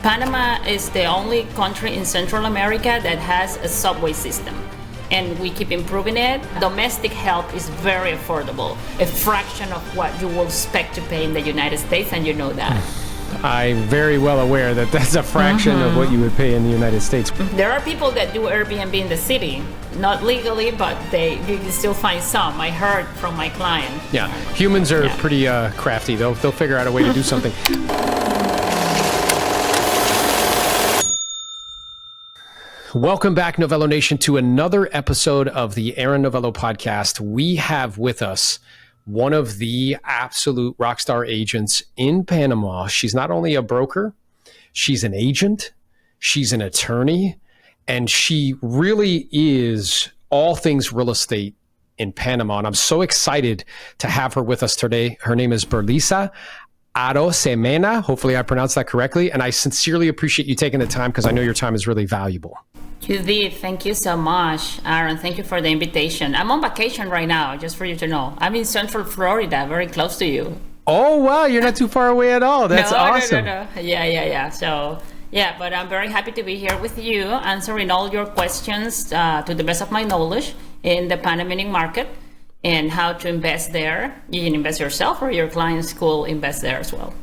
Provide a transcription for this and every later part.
Panama is the only country in Central America that has a subway system, and we keep improving it. Domestic health is very affordable, a fraction of what you will expect to pay in the United States, and you know that. I'm very well aware that that's a fraction of what you would pay in the United States. There are people that do Airbnb in the city, not legally, but you can still find some. I heard from my client. Yeah, humans are pretty crafty. They'll figure out a way to do something. Welcome back, Novello Nation, to another episode of the Aaron Novello podcast. We have with us one of the absolute rockstar agents in Panama. She's not only a broker, she's an agent, she's an attorney, and she really is all things real estate in Panama. And I'm so excited to have her with us today. Her name is Berliza Arosemena. Hopefully I pronounced that correctly. And I sincerely appreciate you taking the time because I know your time is really valuable. Judith, thank you so much. Aaron, thank you for the invitation. I'm on vacation right now, just for you to know. I'm in Central Florida, very close to you. Oh, wow. You're not too far away at all. That's awesome. No. Yeah. So, but I'm very happy to be here with you, answering all your questions to the best of my knowledge in the Panamanian market and how to invest there. You can invest yourself or your clients could invest there as well.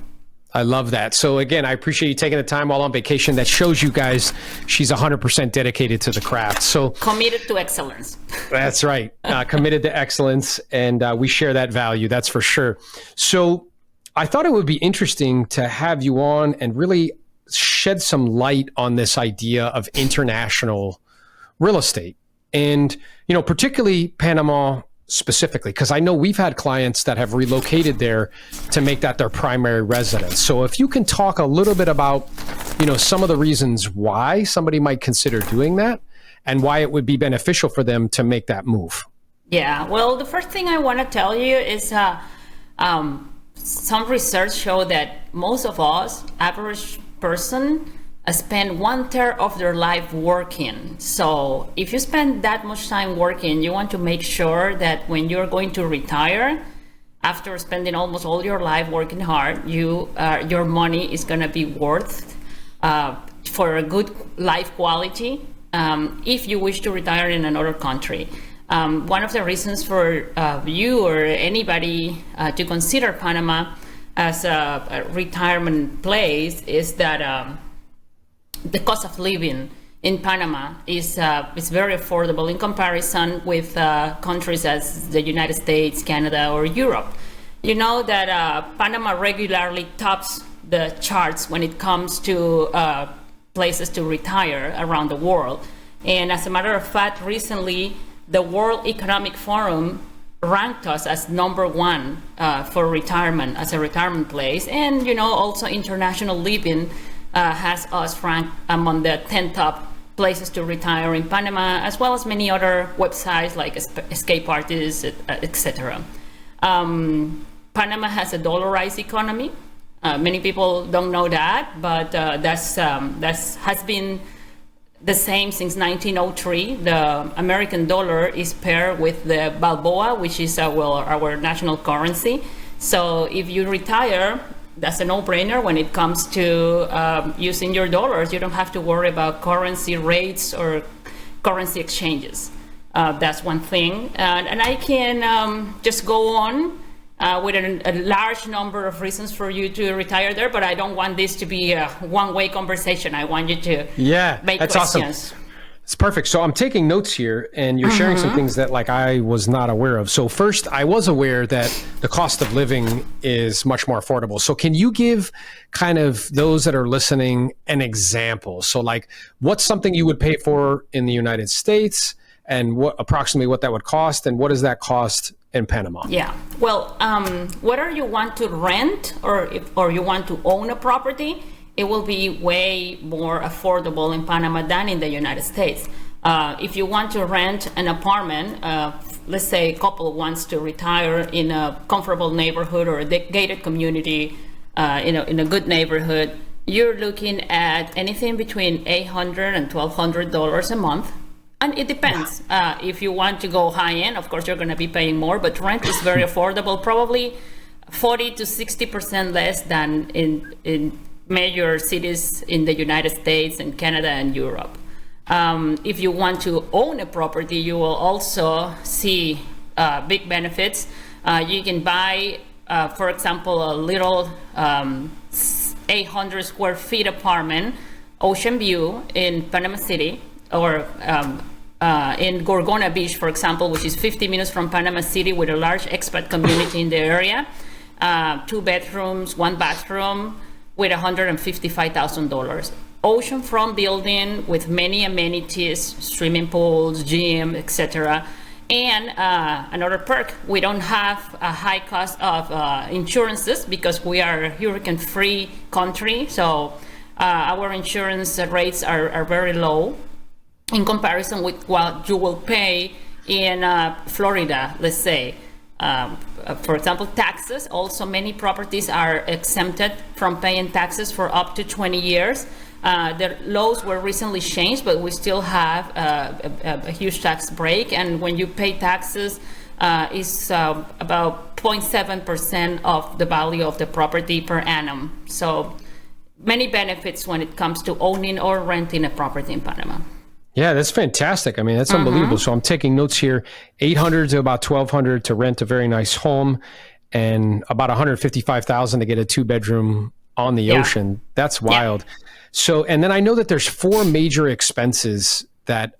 I love that. So again, I appreciate you taking the time while on vacation. That shows you guys she's 100% dedicated to the craft. So committed to excellence. That's right. Committed to excellence. And we share that value. That's for sure. So I thought it would be interesting to have you on and really shed some light on this idea of international real estate. And, particularly Panama specifically, because I know we've had clients that have relocated there to make that their primary residence. So if you can talk a little bit about, some of the reasons why somebody might consider doing that and why it would be beneficial for them to make that move. Yeah, well, the first thing I want to tell you is some research show that most of us, average person, spend 1/3 of their life working. So if you spend that much time working, you want to make sure that when you're going to retire, after spending almost all your life working hard, your money is going to be worth for a good life quality if you wish to retire in another country. One of the reasons for you or anybody to consider Panama as a retirement place is that the cost of living in Panama is very affordable in comparison with countries as the United States, Canada, or Europe. You know that Panama regularly tops the charts when it comes to places to retire around the world. And as a matter of fact, recently, the World Economic Forum ranked us as number 1 for retirement, as a retirement place. And, also International Living has us ranked among the 10 top places to retire in Panama, as well as many other websites like Escape Artists, etc. Panama has a dollarized economy. Many people don't know that, but that's has been the same since 1903. The American dollar is paired with the Balboa, which is our national currency. So if you retire, that's a no-brainer when it comes to using your dollars. You don't have to worry about currency rates or currency exchanges. That's one thing. And I can just go on with a large number of reasons for you to retire there, but I don't want this to be a one-way conversation. I want you to make that's questions. Awesome. It's perfect. So I'm taking notes here and you're sharing some things that I was not aware of. So first, I was aware that the cost of living is much more affordable. So can you give kind of those that are listening an example? So what's something you would pay for in the United States and approximately what that would cost and what does that cost in Panama? Yeah. Well, whether you want to rent or you want to own a property, it will be way more affordable in Panama than in the United States. If you want to rent an apartment, let's say a couple wants to retire in a comfortable neighborhood or a gated community, in a good neighborhood, you're looking at anything between $800 and $1,200 a month. And it depends. If you want to go high end, of course, you're going to be paying more, but rent is very affordable, probably 40 to 60% less than in major cities in the United States and Canada and Europe. If you want to own a property, you will also see big benefits. You can buy, for example, a little 800 square feet apartment, ocean view in Panama City, or in Gorgona Beach, for example, which is 50 minutes from Panama City, with a large expat community in the area. 2 bedrooms, 1 bathroom, with $155,000. Oceanfront building with many amenities, swimming pools, gym, etc. And another perk, we don't have a high cost of insurances because we are a hurricane-free country. So our insurance rates are very low in comparison with what you will pay in Florida, let's say. For example, taxes. Also, many properties are exempted from paying taxes for up to 20 years. The laws were recently changed, but we still have a huge tax break. And when you pay taxes, it's about 0.7% of the value of the property per annum. So many benefits when it comes to owning or renting a property in Panama. Yeah, that's fantastic. I mean, that's unbelievable. So I'm taking notes here, 800 to about 1,200 to rent a very nice home, and about 155,000 to get a 2-bedroom on the ocean. That's wild. Yeah. So, and then I know that there's 4 major expenses that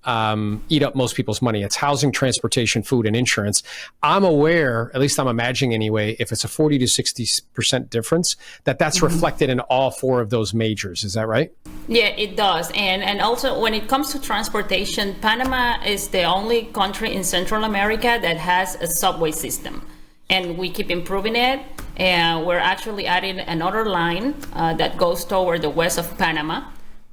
eat up most people's money. It's housing, transportation, food, and insurance. I'm aware, at least I'm imagining anyway, if it's a 40 to 60% difference, that's reflected in all 4 of those majors. Is that right? Yeah, it does. And also when it comes to transportation, Panama is the only country in Central America that has a subway system. And we keep improving it. And we're actually adding another line that goes toward the west of Panama.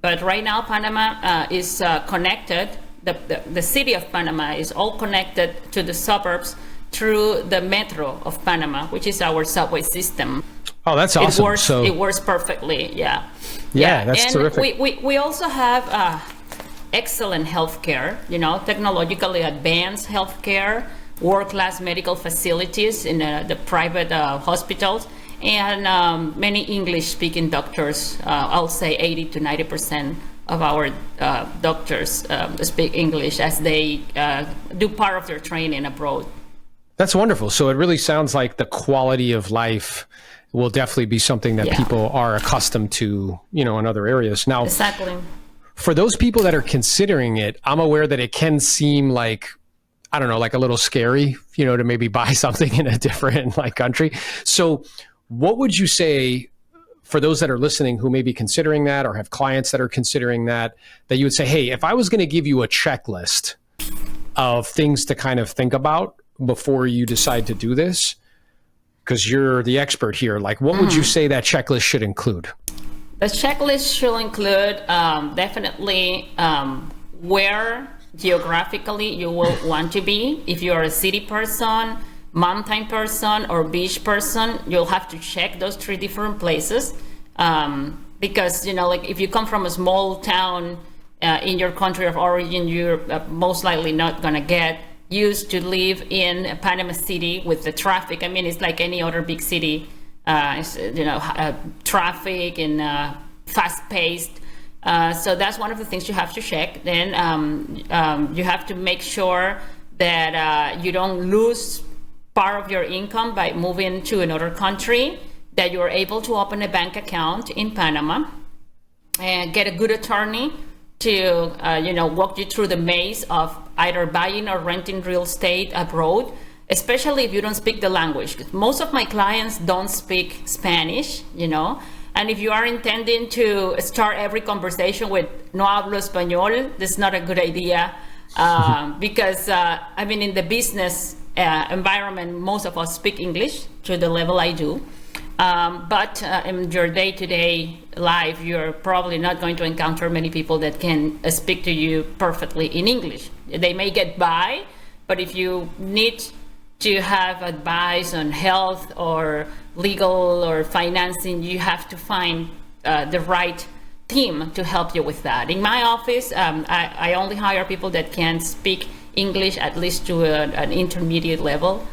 But right now, Panama is connected. The city of Panama is all connected to the suburbs through the metro of Panama, which is our subway system. Oh, that's awesome. It works perfectly. Yeah, that's terrific. We also have excellent healthcare. Technologically advanced healthcare, world-class medical facilities in the private hospitals. And many English-speaking doctors, I'll say 80 to 90% of our doctors speak English as they do part of their training abroad. That's wonderful. So it really sounds like the quality of life will definitely be something that people are accustomed to, in other areas. Now, exactly. For those people that are considering it, I'm aware that it can seem like, I don't know, like a little scary, to maybe buy something in a different country. So what would you say for those that are listening who may be considering that or have clients that are considering that you would say, hey, if I was going to give you a checklist of things to kind of think about before you decide to do this, because you're the expert here, what would you say that checklist should include? The checklist should include definitely where geographically you will want to be. If you're a city person, mountain person, or beach person, you'll have to check those 3 different places. Because, if you come from a small town in your country of origin, you're most likely not going to get used to live in Panama City with the traffic. I mean, it's like any other big city, traffic and fast-paced. So that's one of the things you have to check. Then you have to make sure that you don't lose part of your income by moving to another country, that you're able to open a bank account in Panama and get a good attorney to walk you through the maze of either buying or renting real estate abroad, especially if you don't speak the language. Most of my clients don't speak Spanish, and if you are intending to start every conversation with no hablo español, that's not a good idea. Because in the business environment, most of us speak English to the level I do. But in your day-to-day life, you're probably not going to encounter many people that can speak to you perfectly in English. They may get by, but if you need to have advice on health or legal or financing, you have to find the right team to help you with that. In my office, I only hire people that can speak English at least to an intermediate level.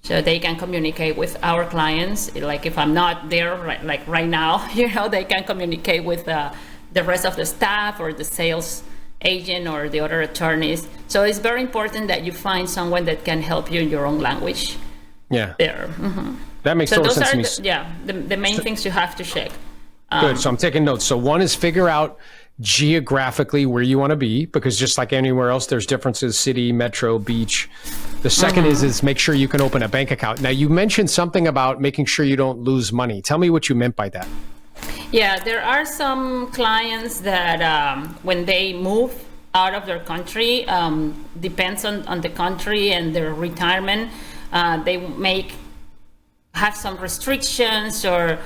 So they can communicate with our clients. Like if I'm not there right now, they can communicate with the rest of the staff or the sales agent or the other attorneys. So it's very important that you find someone that can help you in your own language. Yeah. There. Mm-hmm. That makes total sense to me. The main things you have to check. Good. So I'm taking notes. So one is figure out geographically where you want to be, because just like anywhere else, there's differences: city, metro, beach. The second is make sure you can open a bank account. Now, you mentioned something about making sure you don't lose money. Tell me what you meant by that. Yeah, there are some clients that when they move out of their country, depends on the country and their retirement, they have some restrictions or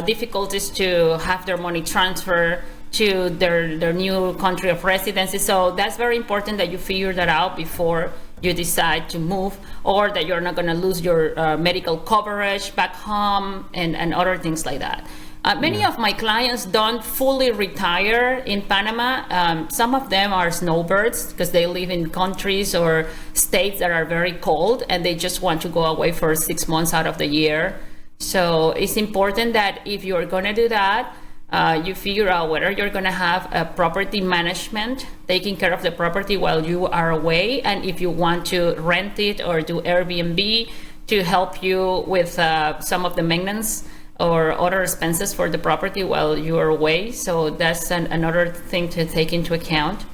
difficulties to have their money transferred to their new country of residency. So that's very important that you figure that out before you decide to move, or that you're not going to lose your medical coverage back home and other things like that. Many of my clients don't fully retire in Panama. Some of them are snowbirds because they live in countries or states that are very cold and they just want to go away for 6 months out of the year. So it's important that if you're going to do that, you figure out whether you're going to have a property management taking care of the property while you are away, and if you want to rent it or do Airbnb to help you with some of the maintenance or other expenses for the property while you are away. So that's another thing to take into account.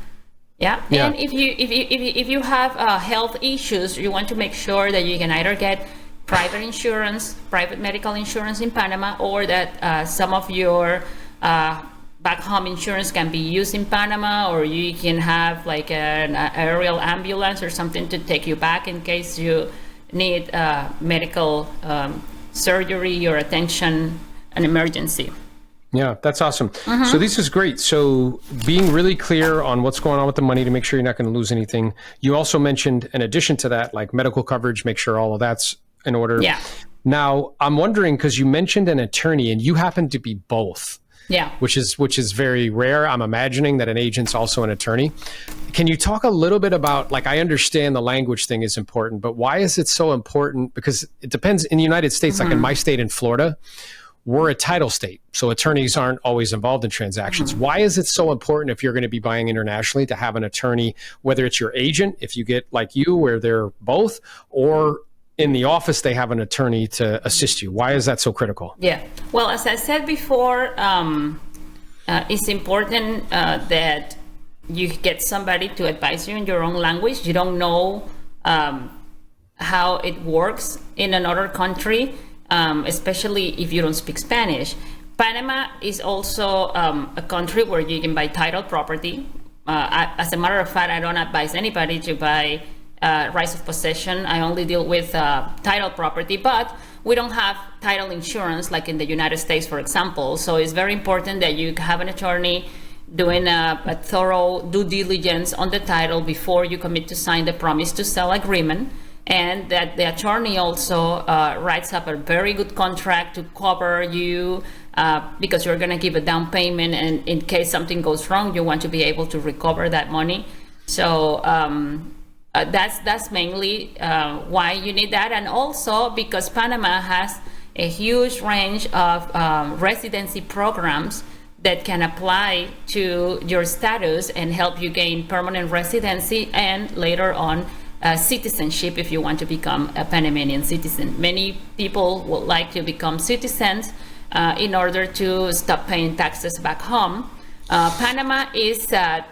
Yeah. And if you have health issues, you want to make sure that you can either get private insurance, private medical insurance in Panama, or that some of your back home insurance can be used in Panama, or you can have like an aerial ambulance or something to take you back in case you need medical surgery or attention, an emergency. Yeah, that's awesome. So this is great. So being really clear on what's going on with the money to make sure you're not going to lose anything. You also mentioned, in addition to that, like medical coverage, make sure all of that's in order. Yeah. Now, I'm wondering, because you mentioned an attorney and you happen to be both. Yeah. Which is very rare. I'm imagining that an agent's also an attorney. Can you talk a little bit about, like, I understand the language thing is important, but why is it so important? Because it depends. In the United States, like in my state in Florida, we're a title state, so attorneys aren't always involved in transactions. Why is it so important, if you're going to be buying internationally, to have an attorney, whether it's your agent, if you get like you, where they're both, or in the office, they have an attorney to assist you? Why is that so critical? Yeah. Well, as I said before, it's important that you get somebody to advise you in your own language. You don't know how it works in another country, especially if you don't speak Spanish. Panama is also a country where you can buy title property. As a matter of fact, I don't advise anybody to buy rights of possession. I only deal with title property, but we don't have title insurance like in the United States, for example. So it's very important that you have an attorney doing a thorough due diligence on the title before you commit to sign the promise to sell agreement, and that the attorney also writes up a very good contract to cover you because you're going to give a down payment, and in case something goes wrong, you want to be able to recover that money. So that's mainly why you need that. And also because Panama has a huge range of residency programs that can apply to your status and help you gain permanent residency and later on citizenship if you want to become a Panamanian citizen. Many people would like to become citizens in order to stop paying taxes back home. Panama is a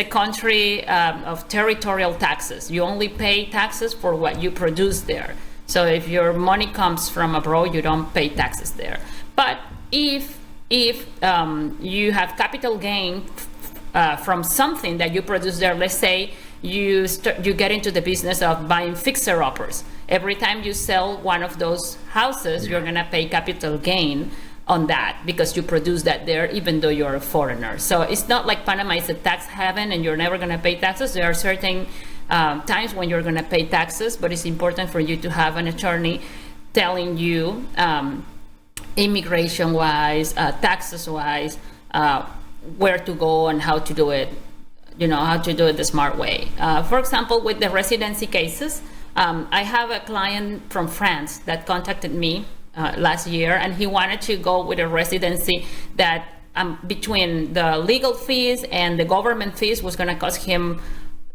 country of territorial taxes. You only pay taxes for what you produce there. So if your money comes from abroad, you don't pay taxes there. But if you have capital gain from something that you produce there, let's say you get into the business of buying fixer-uppers. Every time you sell one of those houses, you're going to pay capital gain on that because you produce that there, even though you're a foreigner. So it's not like Panama is a tax haven and you're never going to pay taxes. There are certain times when you're going to pay taxes, but it's important for you to have an attorney telling you immigration-wise, taxes-wise, where to go and how to do it, how to do it the smart way. For example, with the residency cases, I have a client from France that contacted me last year, and he wanted to go with a residency that between the legal fees and the government fees was going to cost him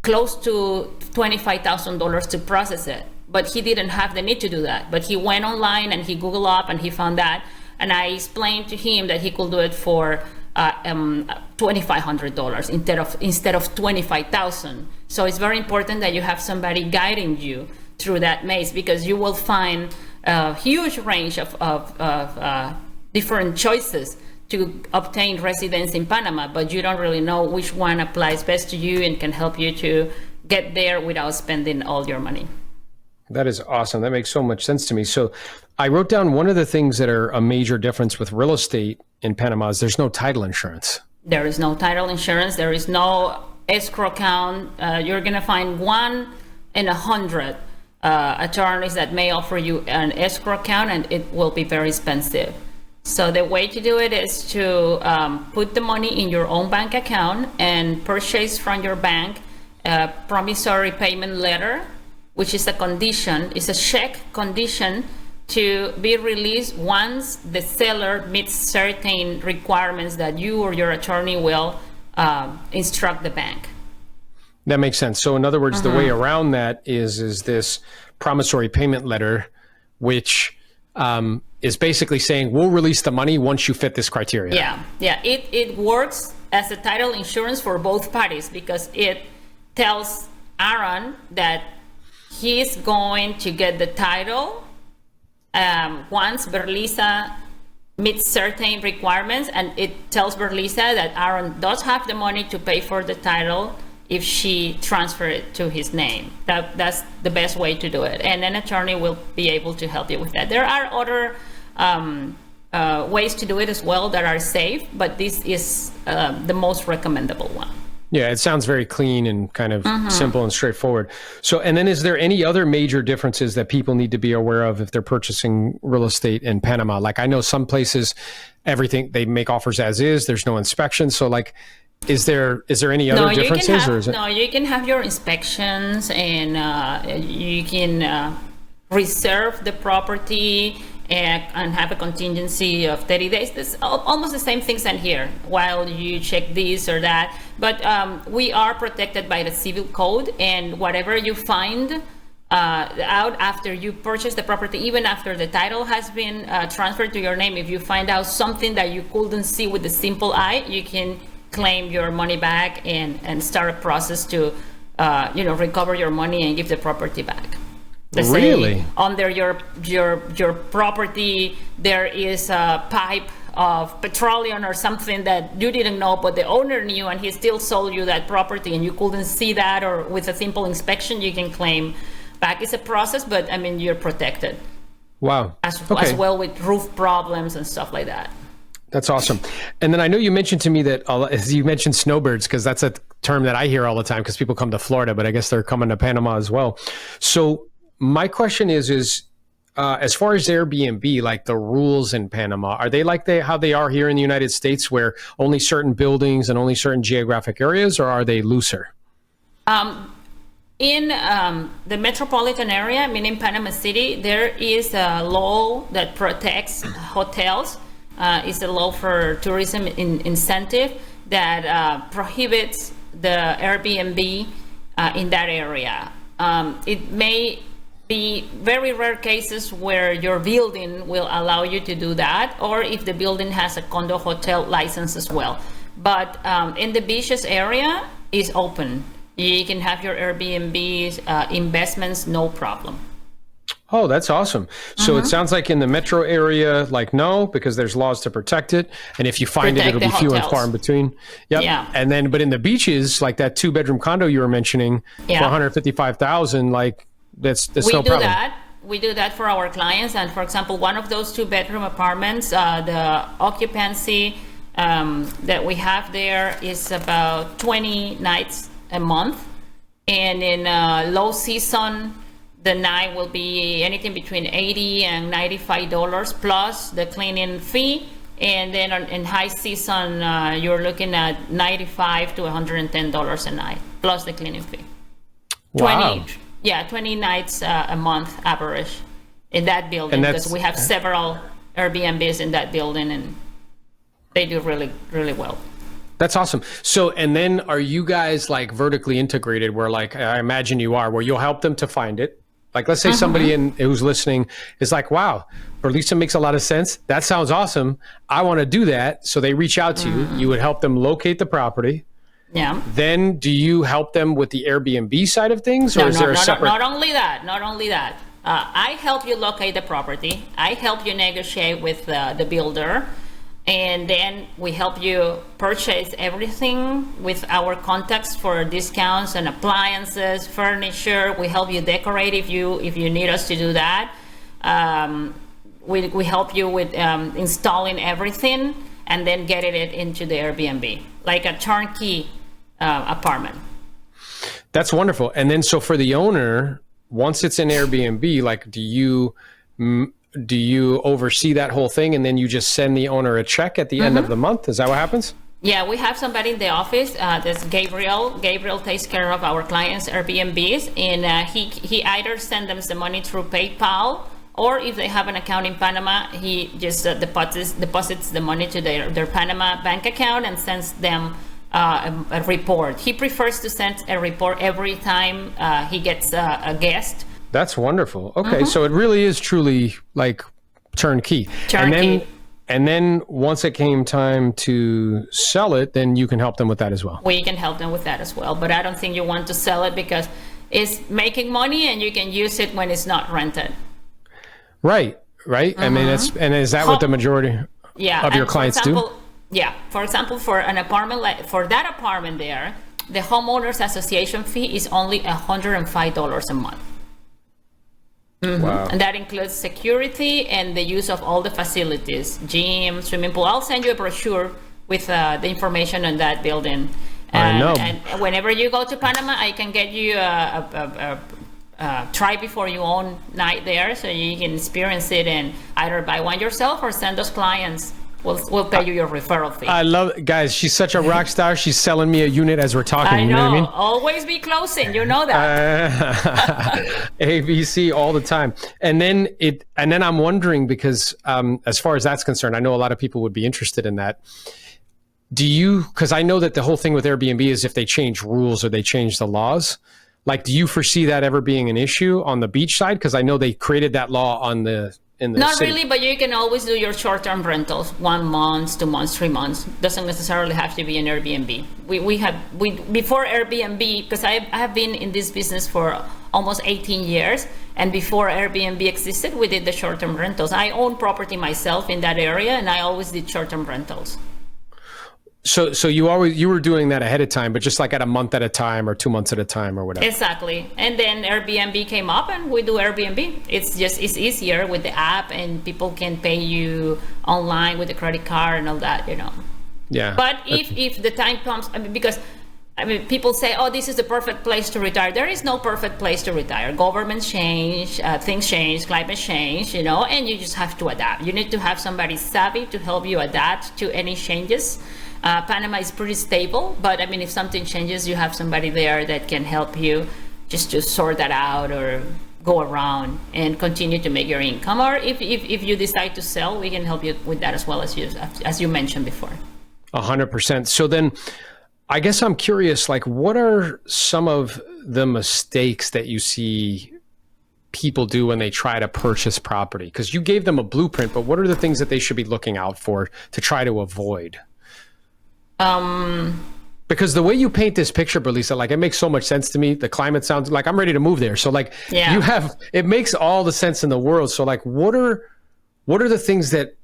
close to $25,000 to process it. But he didn't have the need to do that. But he went online and he Googled up and he found that. And I explained to him that he could do it for $2,500 instead of $25,000. So it's very important that you have somebody guiding you through that maze, because you will find a huge range of different choices to obtain residence in Panama, but you don't really know which one applies best to you and can help you to get there without spending all your money. That is awesome. That makes so much sense to me. So I wrote down one of the things that are a major difference with real estate in Panama is there's no title insurance. There is no title insurance. There is no escrow account. You're going to find 1 in 100 attorneys that may offer you an escrow account, and it will be very expensive. So the way to do it is to put the money in your own bank account and purchase from your bank a promissory payment letter, which is a condition, is a check condition to be released once the seller meets certain requirements that you or your attorney will instruct the bank. That makes sense. So in other words, the way around that is this promissory payment letter, which is basically saying we'll release the money once you fit this criteria. Yeah. It works as a title insurance for both parties, because it tells Aaron that he's going to get the title once Berliza meets certain requirements, and it tells Berliza that Aaron does have the money to pay for the title if she transfers it to his name. That's the best way to do it, and an attorney will be able to help you with that. There are other ways to do it as well that are safe, but this is the most recommendable one. Yeah, it sounds very clean and kind of simple and straightforward. So, and then is there any other major differences that people need to be aware of if they're purchasing real estate in Panama? Like I know some places, everything, they make offers as is, there's no inspection. So like, is there any other differences? You can have your inspections, and you can reserve the property and have a contingency of 30 days. It's almost the same things in here while you check this or that. But we are protected by the civil code, and whatever you find out after you purchase the property, even after the title has been transferred to your name, if you find out something that you couldn't see with the simple eye, you can claim your money back and start a process to recover your money and give the property back. Really? Under your property, there is a pipe of petroleum or something that you didn't know, but the owner knew, and he still sold you that property, and you couldn't see that, or with a simple inspection, you can claim back. It's a process, but I mean, you're protected. Wow. As well with roof problems and stuff like that. That's awesome. And then I know you mentioned to me that, as you mentioned snowbirds, because that's a term that I hear all the time because people come to Florida, but I guess they're coming to Panama as well. So my question is as far as Airbnb, like the rules in Panama, are they like how they are here in the United States, where only certain buildings and only certain geographic areas, or are they looser? In the metropolitan area, meaning Panama City, there is a law that protects hotels. It's a law for tourism incentive that prohibits the Airbnb in that area. It may be very rare cases where your building will allow you to do that, or if the building has a condo hotel license as well. But in the beaches area, is open. You can have your Airbnb investments, no problem. Oh, that's awesome. So it sounds like in the metro area, like no, because there's laws to protect it. And if you find it, it'll be few and far in between. Yep. Yeah. And then, but in the beaches, like that 2-bedroom condo you were mentioning for $155,000, like that's no problem. We do that for our clients. And for example, one of those 2-bedroom apartments, the occupancy that we have there is about 20 nights a month. And in low season, the night will be anything between $80 and $95 plus the cleaning fee. And then in high season, you're looking at $95 to $110 a night plus the cleaning fee. Wow. Yeah, 20 nights a month average in that building, And because that's- we have several Airbnbs in that building, and they do really, really well. That's awesome. So, and then are you guys like vertically integrated where, like, I imagine you are, where you'll help them to find it? Like, let's say somebody who's listening is like, wow, Berliza makes a lot of sense. That sounds awesome. I want to do that. So they reach out to you. You would help them locate the property. Yeah. Then do you help them with the Airbnb side of things, or No, is there a separate? not only that. I help you locate the property. I help you negotiate with the builder. And then we help you purchase everything with our contacts for discounts and appliances, furniture. We help you decorate if you need us to do that. We help you with installing everything and then getting it into the Airbnb, like a turnkey apartment. That's wonderful. And then, so for the owner, once it's in Airbnb, like, do you oversee that whole thing, and then you just send the owner a check at the end of the month? Is that what happens? Yeah, we have somebody in the office. That's Gabriel. Gabriel takes care of our clients' Airbnbs, and he either sends them the money through PayPal, or if they have an account in Panama, he just deposits the money to their Panama bank account and sends them a report. He prefers to send a report every time he gets a guest. That's wonderful. Okay, so it really is truly like turnkey. Turnkey. And then once it came time to sell it, then you can help them with that as well. We can help them with that as well, but I don't think you want to sell it because it's making money and you can use it when it's not rented. Right. I mean, is that what the majority of your clients do? Yeah. For example, for an apartment, for that apartment there, the homeowners association fee is only $105 a month. Wow. And that includes security and the use of all the facilities, gym, swimming pool. I'll send you a brochure with the information on that building. I know. And whenever you go to Panama, I can get you a try before you own night there, so you can experience it and either buy one yourself or send those clients. We'll pay you your referral fee. I love it. Guys, she's such a rock star. She's selling me a unit as we're talking. I know. You know what I mean? Always be closing. You know that. ABC all the time. And then I'm wondering, because as far as that's concerned, I know a lot of people would be interested in that. Because I know that the whole thing with Airbnb is if they change rules or they change the laws, like, do you foresee that ever being an issue on the beach side? Because I know they created that law in the Not city. really, but you can always do your short-term rentals, 1 month, 2 months, 3 months. Doesn't necessarily have to be an Airbnb. We before Airbnb, because I have been in this business for almost 18 years, and before Airbnb existed, we did the short-term rentals. I own property myself in that area, and I always did short-term rentals. So you were doing that ahead of time, but just like at a month at a time or 2 months at a time or whatever. Exactly. And then Airbnb came up and we do Airbnb. It's easier with the app, and people can pay you online with a credit card and all that, Yeah. But if the time comes, because people say, oh, this is the perfect place to retire. There is no perfect place to retire. Governments change, things change, climate change, and you just have to adapt. You need to have somebody savvy to help you adapt to any changes. Panama is pretty stable, but if something changes, you have somebody there that can help you just to sort that out or go around and continue to make your income. Or if you decide to sell, we can help you with that as well, as you mentioned before. 100%. So then I guess I'm curious, like, what are some of the mistakes that you see people do when they try to purchase property? Because you gave them a blueprint, but what are the things that they should be looking out for to try to avoid? Because the way you paint this picture, Berliza, like, it makes so much sense to me. The climate sounds like I'm ready to move there. So like, it makes all the sense in the world. So like, what are the things that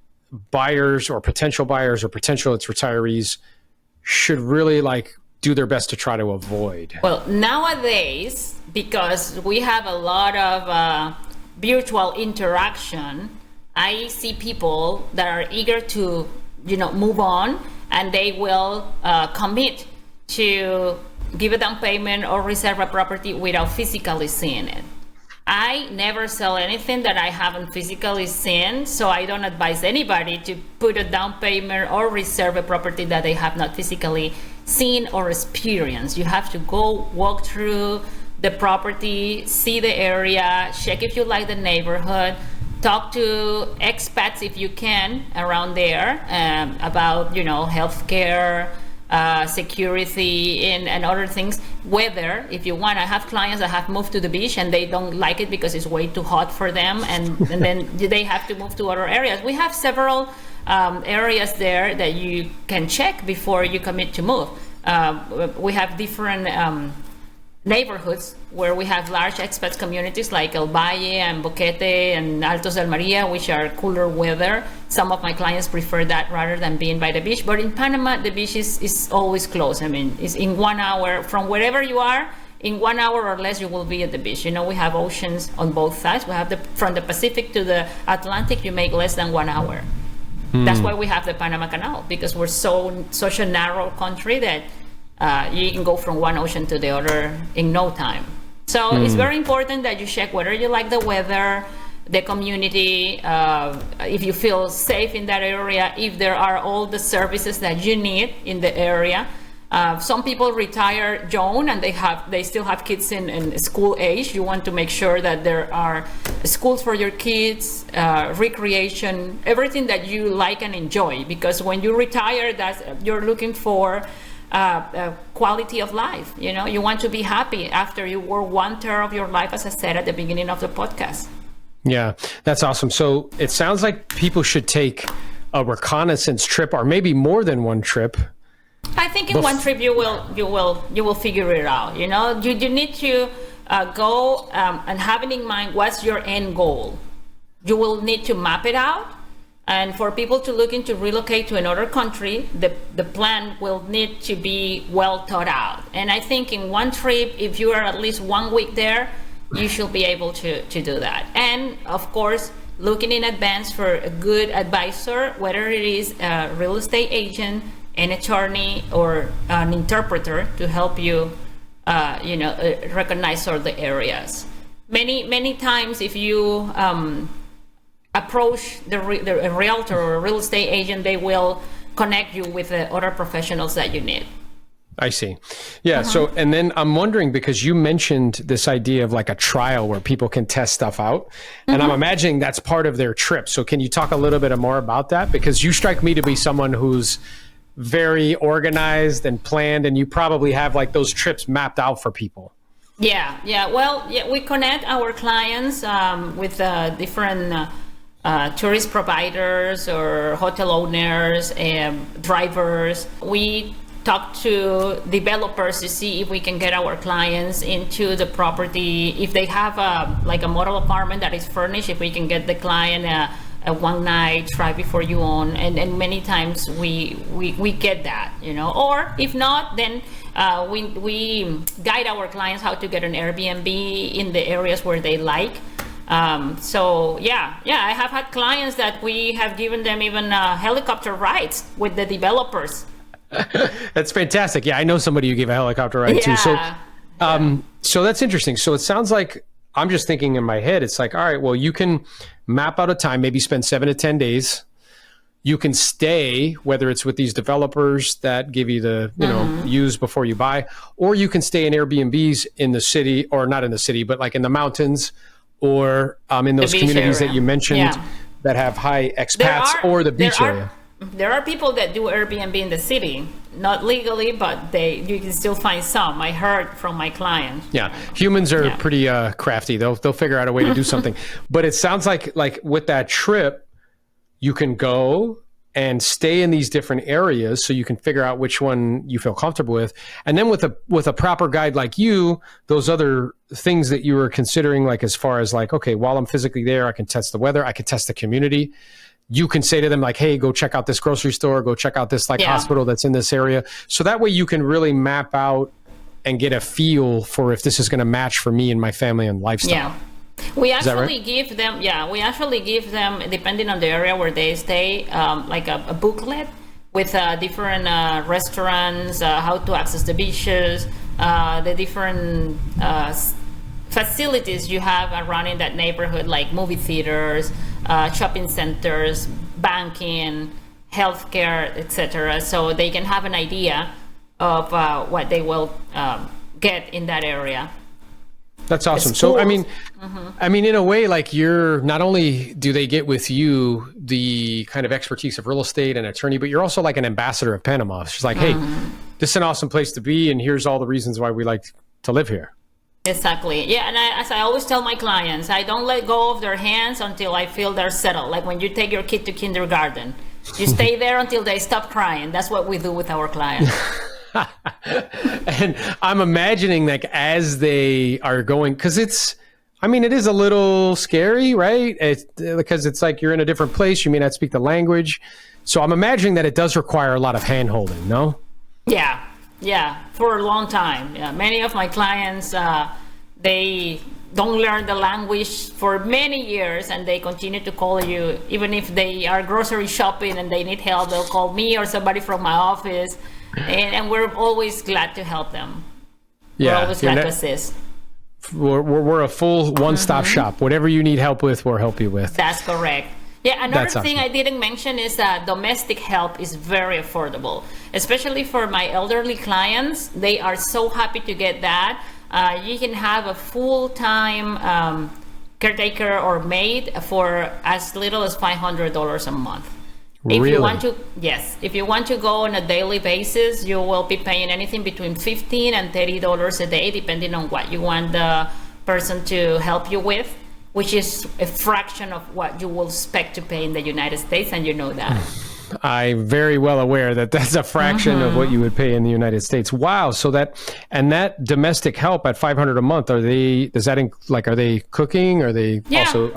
buyers or potential retirees should really like do their best to try to avoid? Well, nowadays, because we have a lot of virtual interaction, I see people that are eager to, move on, and they will commit to give a down payment or reserve a property without physically seeing it. I never sell anything that I haven't physically seen, so I don't advise anybody to put a down payment or reserve a property that they have not physically seen or experienced. You have to go walk through, the property, see the area, check if you like the neighborhood, talk to expats if you can around there about, healthcare, security, and other things. Weather, if you want. I have clients that have moved to the beach and they don't like it because it's way too hot for them, and then they have to move to other areas. We have several areas there that you can check before you commit to move. We have different neighborhoods where we have large expat communities like El Valle and Boquete and Altos del Maria, which are cooler weather. Some of my clients prefer that rather than being by the beach. But in Panama, the beach is always closed. I mean, it's in 1 hour from wherever you are. In 1 hour or less, you will be at the beach. We have oceans on both sides. We have from the Pacific to the Atlantic, you make less than 1 hour. That's why we have the Panama Canal, because we're such a narrow country that you can go from one ocean to the other in no time. So it's very important that you check whether you like the weather, the community, if you feel safe in that area, if there are all the services that you need in the area. Some people retire young and they still have kids in school age. You want to make sure that there are schools for your kids, recreation, everything that you like and enjoy. Because when you retire, you're looking for quality of life. You want to be happy after you work 1/3 of your life, as I said at the beginning of the podcast. Yeah, that's awesome. So it sounds like people should take a reconnaissance trip, or maybe more than one trip. I think in one trip you will figure it out. You need to go and having in mind what's your end goal. You will need to map it out. And for people to look into relocate to another country, the plan will need to be well thought out. And I think in one trip, if you are at least 1 week there, you should be able to do that. And of course, looking in advance for a good advisor, whether it is a real estate agent, an attorney, or an interpreter to help you, recognize all the areas. Many times, if you approach a realtor or a real estate agent, they will connect you with the other professionals that you need. I see. Yeah. So, and then I'm wondering, because you mentioned this idea of like a trial where people can test stuff out, and I'm imagining that's part of their trip. So can you talk a little bit more about that? Because you strike me to be someone who's very organized and planned, and you probably have like those trips mapped out for people. Yeah. Well, we connect our clients with different tourist providers or hotel owners and drivers. We talk to developers to see if we can get our clients into the property. If they have a model apartment that is furnished, if we can get the client a one night try before you own, and many times we get that, or if not, then we guide our clients how to get an Airbnb in the areas where they like. So I have had clients that we have given them even helicopter rides with the developers. That's fantastic. Yeah, I know somebody who gave a helicopter ride too. So, so that's interesting. So it sounds like, I'm just thinking in my head, it's like, all right, well, you can map out a time, maybe spend 7 to 10 days. You can stay, whether it's with these developers that give you the, use before you buy, or you can stay in Airbnbs in the city, or not in the city, but like in the mountains, or in those communities area that you mentioned that have high expats, or the beach area. There are people that do Airbnb in the city, not legally, but you can still find some. I heard from my clients. Yeah, humans are pretty crafty. They'll figure out a way to do something. But it sounds like with that trip, you can go and stay in these different areas, so you can figure out which one you feel comfortable with. And then with a proper guide like you, those other things that you were considering, like as far as like, okay, while I'm physically there, I can test the weather, I can test the community. You can say to them like, hey, go check out this grocery store, go check out this hospital that's in this area. So that way you can really map out and get a feel for if this is going to match for me and my family and lifestyle. Yeah. We actually give them, depending on the area where they stay, like a booklet with different restaurants, how to access the beaches, the different facilities you have around in that neighborhood, like movie theaters, shopping centers, banking, healthcare, etc. So they can have an idea of what they will get in that area. That's awesome. It's So, cool. I mean, in a way, like you're not only do they get with you the kind of expertise of real estate and attorney, but you're also like an ambassador of Panama. It's just like, hey, this is an awesome place to be, and here's all the reasons why we like to live here. Exactly. Yeah, and as I always tell my clients, I don't let go of their hands until I feel they're settled. Like when you take your kid to kindergarten, you stay there until they stop crying. That's what we do with our clients. And I'm imagining like as they are going, because it's, I mean, it is a little scary, right? Because it's like you're in a different place. You may not speak the language. So I'm imagining that it does require a lot of hand holding, no? Yeah, for a long time. Yeah, many of my clients, they don't learn the language for many years, and they continue to call you. Even if they are grocery shopping and they need help, they'll call me or somebody from my office. And we're always glad to help them. Yeah, we're always glad to assist. We're a full one-stop shop. Whatever you need help with, we'll help you with. That's correct. Yeah, another thing awesome. I didn't mention is that domestic help is very affordable, especially for my elderly clients. They are so happy to get that. You can have a full-time caretaker or maid for as little as $500 a month. Really? If you want to go on a daily basis, you will be paying anything between $15 and $30 a day, depending on what you want the person to help you with, which is a fraction of what you will expect to pay in the United States, and you know that. I'm very well aware that that's a fraction of what you would pay in the United States. Wow. So that domestic help at $500 a month, are they cooking? Are they also?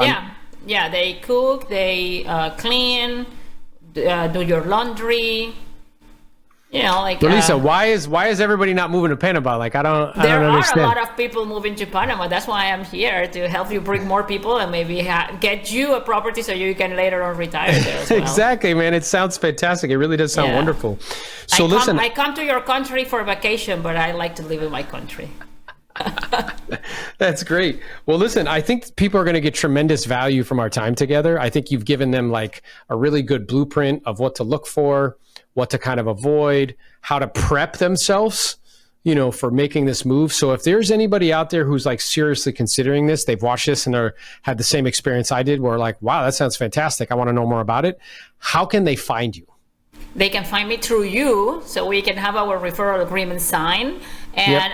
Yeah, they cook, they clean, do your laundry, Berliza, why is everybody not moving to Panama? Like, I don't understand. There are a lot of people moving to Panama. That's why I'm here, to help you bring more people and maybe get you a property so you can later on retire there as well. Exactly, man. It sounds fantastic. It really does sound wonderful. So I come to your country for vacation, but I like to live in my country. That's great. Well, listen, I think people are going to get tremendous value from our time together. I think you've given them like a really good blueprint of what to look for, what to kind of avoid, how to prep themselves, for making this move. So if there's anybody out there who's like seriously considering this, they've watched this and they're had the same experience I did, where like, wow, that sounds fantastic. I want to know more about it. How can they find you? They can find me through you, so we can have our referral agreement signed,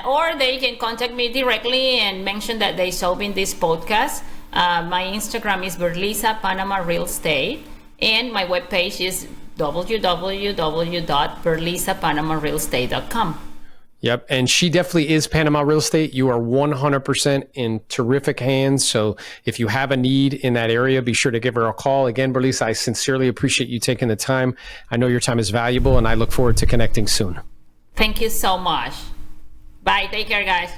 or they can contact me directly and mention that they saw me in this podcast. My Instagram is Berliza Panama Real Estate, and my webpage is www.berlizapanamarrealestate.com. Yep. And she definitely is Panama Real Estate. You are 100% in terrific hands. So if you have a need in that area, be sure to give her a call. Again, Berliza, I sincerely appreciate you taking the time. I know your time is valuable, and I look forward to connecting soon. Thank you so much. Bye. Take care, guys.